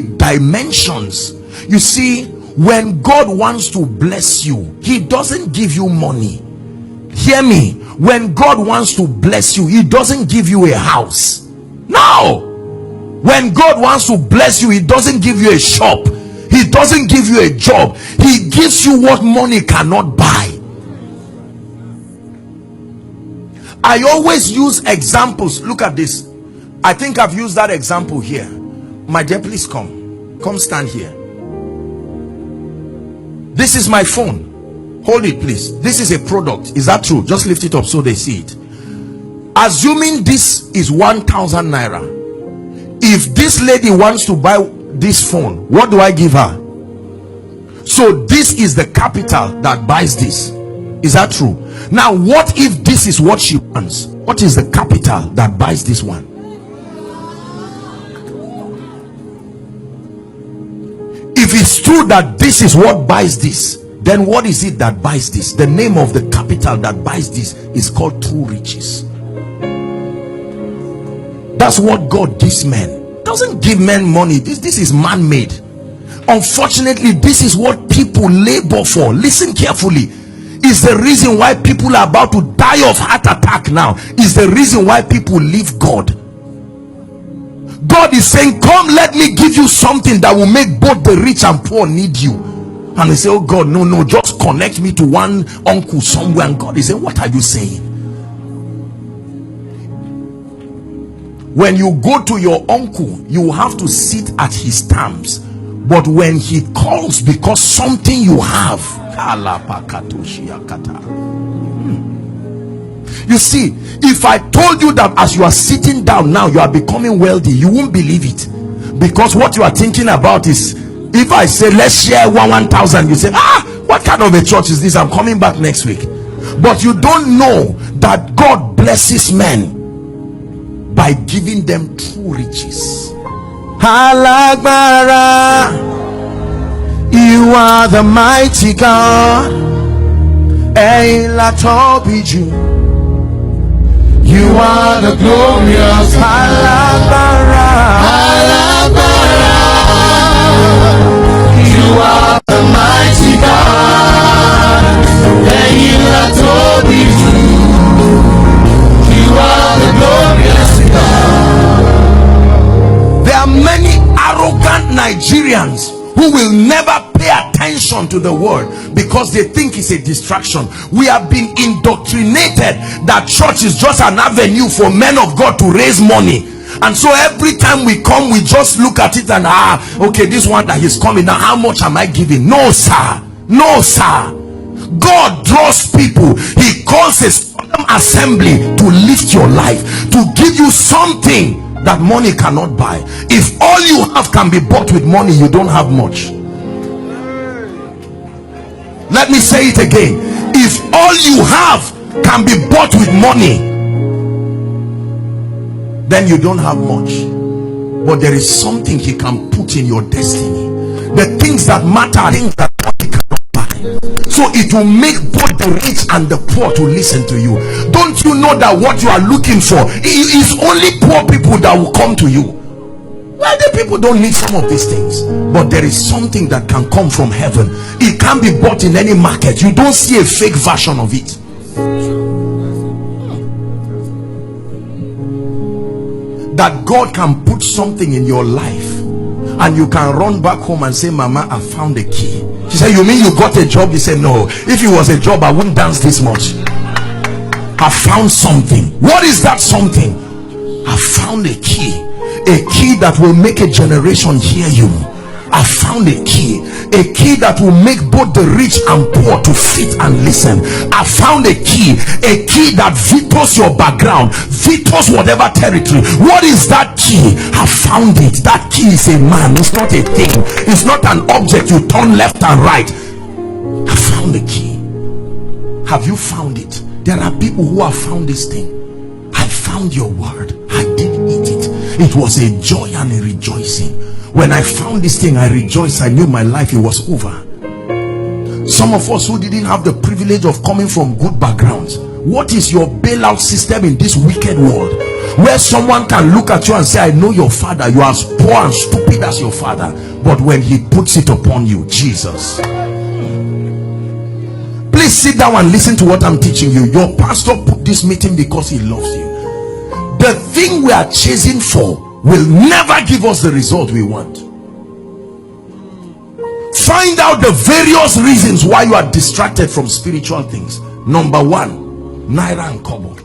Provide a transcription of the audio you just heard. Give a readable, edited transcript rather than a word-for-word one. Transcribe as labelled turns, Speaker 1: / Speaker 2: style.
Speaker 1: dimensions. You see, when God wants to bless you, he doesn't give you money. Hear me. When God wants to bless you, he doesn't give you a house. No. When God wants to bless you, he doesn't give you a shop. He doesn't give you a job. He gives you what money cannot buy. I always use examples. Look at this. I think I've used that example here. My dear, please come stand here. This is my phone. Hold it, please. This is a product. Is that true? Just lift it up so they see it. Assuming this is 1,000 naira. If this lady wants to buy this phone, what do I give her? So this is the capital that buys this. Is that true? Now what if this is what she wants? What is the capital that buys this one? If it's true that this is what buys this, then what is it that buys this? The name of the capital that buys this is called true riches. That's what God gives men. Doesn't give men money. This is man-made. Unfortunately, this is what people labor for. Listen carefully. Is the reason why people are about to die of heart attack now. Is the reason why people leave God. God is saying, come, let me give you something that will make both the rich and poor need you. And they say, oh God, no, just connect me to one uncle somewhere. And God is saying, what are you saying? When you go to your uncle, you have to sit at his terms. But when he calls because something you have, you see, if I told you that as you are sitting down now you are becoming wealthy, you won't believe it, because what you are thinking about is, if I say let's share 1,000, you say, what kind of a church is this? I'm coming back next week. But you don't know that God blesses men by giving them true riches. Halagbara, you are the mighty God. Eilatobiju, you are the glorious. Halagbara, you are the mighty God. Eilatobiju, you are the glorious God. There are many arrogant Nigerians who will never pay attention to the word because they think it's a distraction. We have been indoctrinated that church is just an avenue for men of God to raise money, and so every time we come we just look at it and okay, this one that is coming now, how much am I giving? No sir, no sir. God draws people. He calls a solemn assembly to lift your life, to give you something that money cannot buy. If all you have can be bought with money, you don't have much. Let me say it again. If all you have can be bought with money, then you don't have much. But there is something he can put in your destiny. The things that matter, things that money cannot buy. So it will make both the rich and the poor to listen to you. Don't you know that what you are looking for is only poor people that will come to you? Well, the people don't need some of these things, but there is something that can come from heaven. It can't be bought in any market. You don't see a fake version of it. That God can put something in your life and you can run back home and say, Mama, I found a key. She said, you mean you got a job? You said, no, if it was a job I wouldn't dance this much. I found something. What is that something? I found a key that will make a generation hear you. I found a key that will make both the rich and poor to fit and listen. I found a key that vetoes your background, vetoes whatever territory. What is that key? I found it. That key is a man. It's not a thing. It's not an object you turn left and right. I found the key. Have you found it? There are people who have found this thing. I found your word. I did eat it. It was a joy and a rejoicing. When I found this thing, I rejoiced. I knew my life, it was over. Some of us who didn't have the privilege of coming from good backgrounds, what is your bailout system in this wicked world? where someone can look at you and say, I know your father, you are as poor and stupid as your father, but when he puts it upon you, Jesus. Please sit down and listen to what I'm teaching you. Your pastor put this meeting because he loves you. The thing we are chasing for will never give us the result we want. Find out the various reasons why you are distracted from spiritual things. Number one, naira and kobo.